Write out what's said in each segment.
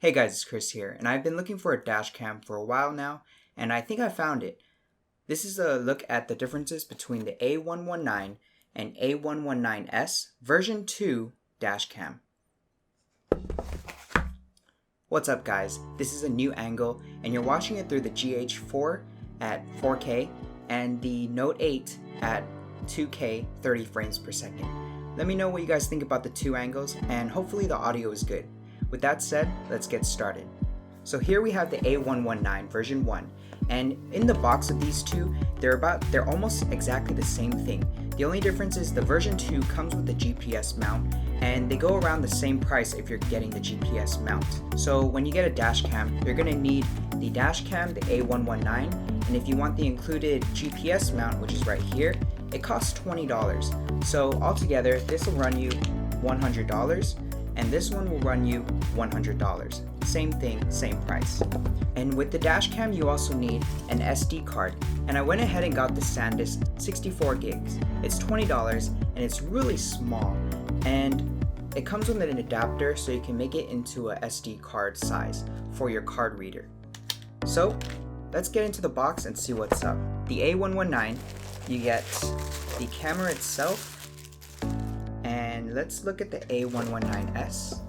Hey guys, it's Chris here, and I've been looking for a dash cam for a while now, and I think I found it. This is a look at the differences between the A119 and A119S version 2 dash cam. What's up guys, this is a new angle, and you're watching it through the GH4 at 4K and the Note 8 at 2K 30 frames per second. Let me know what you guys think about the two angles, and hopefully the audio is good. With that said, let's get started. So here we have the A119 version 1, and in the box of these two, they're almost exactly the same thing. The only difference is the version 2 comes with the GPS mount, and they go around the same price if you're getting the GPS mount. So when you get a dash cam, you're going to need the dash cam, the A119, and if you want the included GPS mount, which is right here, it costs $20. So altogether, this will run you $100, and this one will run you $100. Same thing, same price. And with the dash cam, you also need an SD card, and I went ahead and got the SanDisk 64 gigs. It's $20 and it's really small, and it comes with an adapter so you can make it into a SD card size for your card reader. So let's get into the box and see what's up. The A119, you get the camera itself, and let's look at the A119S.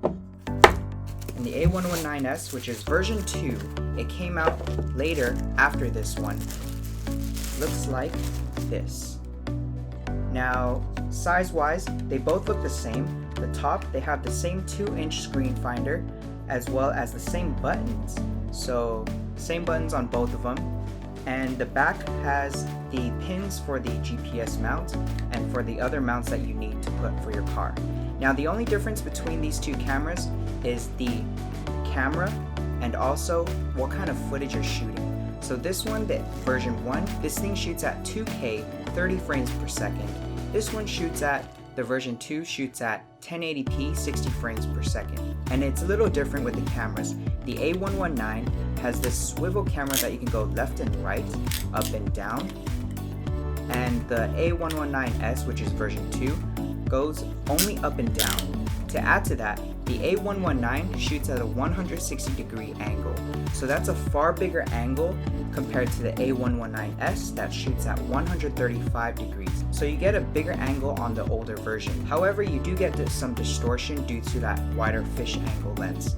And the A119S, which is version 2, it came out later after this one, looks like this. Now, size-wise, they both look the same. The top, they have the same 2-inch screen finder, as well as the same buttons. So, same buttons on both of them. And the back has the pins for the GPS mount and for the other mounts that you need to put for your car. Now the only difference between these two cameras is the camera and also what kind of footage you're shooting. So this one, the version 1, this thing shoots at 2K 30 frames per second. This one shoots at, the version 2 shoots at 1080p 60 frames per second. And it's a little different with the cameras. The A119 has this swivel camera that you can go left and right, up and down. And the A119S, which is version 2, goes only up and down. To add to that, the A119 shoots at a 160 degree angle. So that's a far bigger angle compared to the A119S that shoots at 135 degrees. So you get a bigger angle on the older version. However, you do get some distortion due to that wider fish angle lens.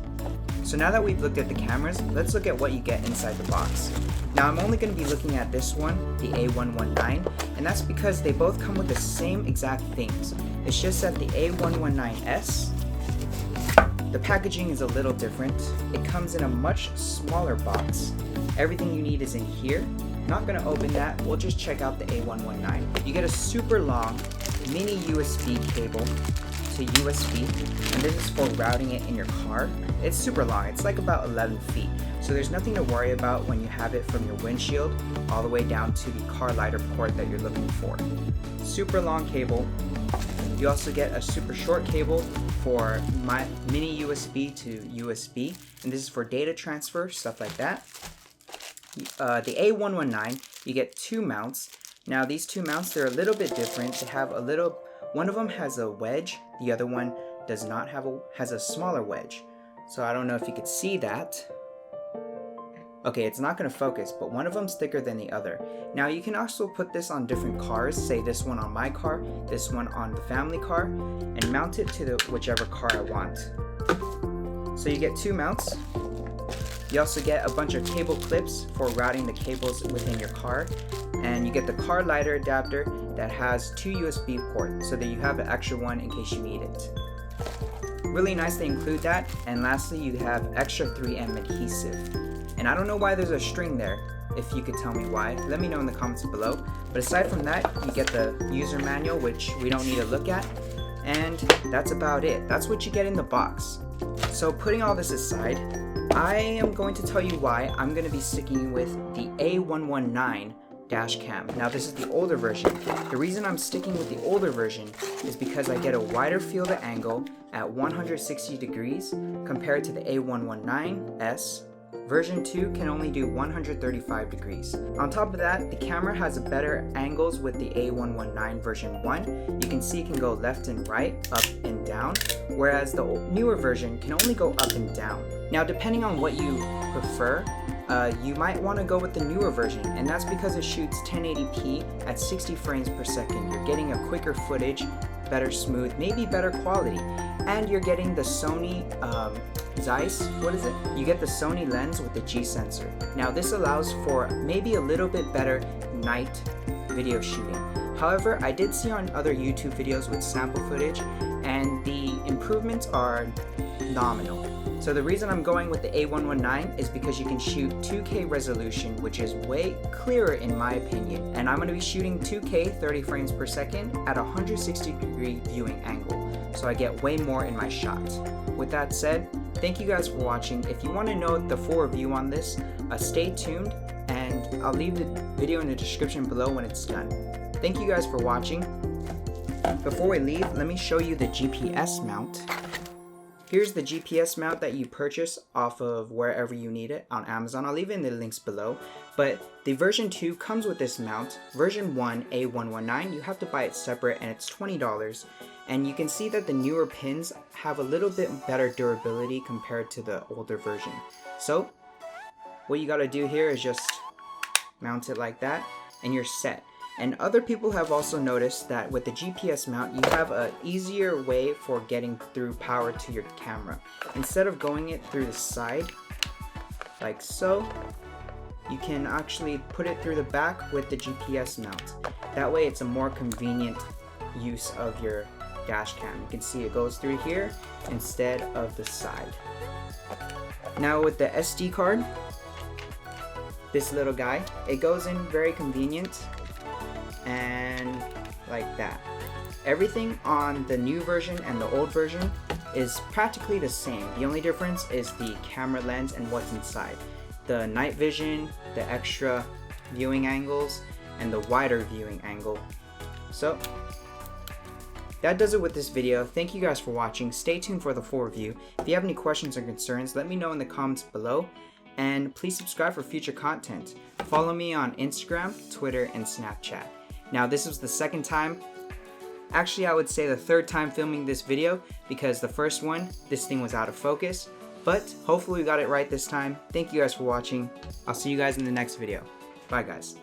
So now that we've looked at the cameras, let's look at what you get inside the box. Now I'm only going to be looking at this one, the A119, and that's because they both come with the same exact things. It's just that the A119S, the packaging is a little different. It comes in a much smaller box. Everything you need is in here. Not going to open that, we'll just check out the A119. You get a super long mini USB cable to USB, and this is for routing it in your car. It's super long, it's like about 11 feet, so there's nothing to worry about when you have it from your windshield all the way down to the car lighter port that you're looking for. Super long cable. You also get a super short cable for my mini USB to USB, and this is for data transfer, stuff like that. The A119, you get two mounts. Now these two mounts, they're a little bit different. They have one of them has a wedge, the other one does not have has a smaller wedge. So I don't know if you could see that. Okay, it's not going to focus, but one of them's thicker than the other. Now you can also put this on different cars, say this one on my car, this one on the family car, and mount it to whichever car I want. So you get two mounts. You also get a bunch of cable clips for routing the cables within your car, and you get the car lighter adapter that has two USB ports so that you have an extra one in case you need it. Really nice they include that. And lastly, you have extra 3M adhesive. And I don't know why there's a string there. If you could tell me why, let me know in the comments below. But aside from that, you get the user manual, which we don't need to look at, and that's about it. That's what you get in the box. So putting all this aside, I am going to tell you why I'm going to be sticking with the A119 dash cam. Now this is the older version. The reason I'm sticking with the older version is because I get a wider field of angle at 160 degrees compared to the A119S, Version 2 can only do 135 degrees. On top of that, the camera has better angles with the A119 version 1. You can see it can go left and right, up and down, whereas the newer version can only go up and down. Now, depending on what you prefer, you might want to go with the newer version, and that's because it shoots 1080p at 60 frames per second. You're getting a quicker footage, better smooth, maybe better quality, and you're getting the Sony Zeiss, what is it? You get the Sony lens with the G sensor. Now this allows for maybe a little bit better night video shooting. However, I did see on other YouTube videos with sample footage, and the improvements are nominal. So the reason I'm going with the A119 is because you can shoot 2K resolution, which is way clearer in my opinion. And I'm going to be shooting 2K 30 frames per second at a 160 degree viewing angle. So I get way more in my shot. With that said, thank you guys for watching. If you want to know the full review on this, stay tuned, and I'll leave the video in the description below when it's done. Thank you guys for watching. Before we leave, let me show you the GPS mount. Here's the GPS mount that you purchase off of wherever you need it on Amazon. I'll leave it in the links below. But the version 2 comes with this mount. Version 1, A119, you have to buy it separate, and it's $20. And you can see that the newer pins have a little bit better durability compared to the older version. So what you gotta do here is just mount it like that, and you're set. And other people have also noticed that with the GPS mount, you have an easier way for getting through power to your camera. Instead of going it through the side, like so, you can actually put it through the back with the GPS mount. That way it's a more convenient use of your dash cam. You can see it goes through here instead of the side. Now with the SD card, this little guy, it goes in very convenient, and like that. Everything on the new version and the old version is practically the same. The only difference is the camera lens and what's inside. The night vision, the extra viewing angles, and the wider viewing angle. So that does it with this video. Thank you guys for watching. Stay tuned for the full review. If you have any questions or concerns, let me know in the comments below. And please subscribe for future content. Follow me on Instagram, Twitter, and Snapchat. Now this was the second time, actually I would say the third time filming this video, because the first one, this thing was out of focus. But hopefully we got it right this time. Thank you guys for watching. I'll see you guys in the next video. Bye guys.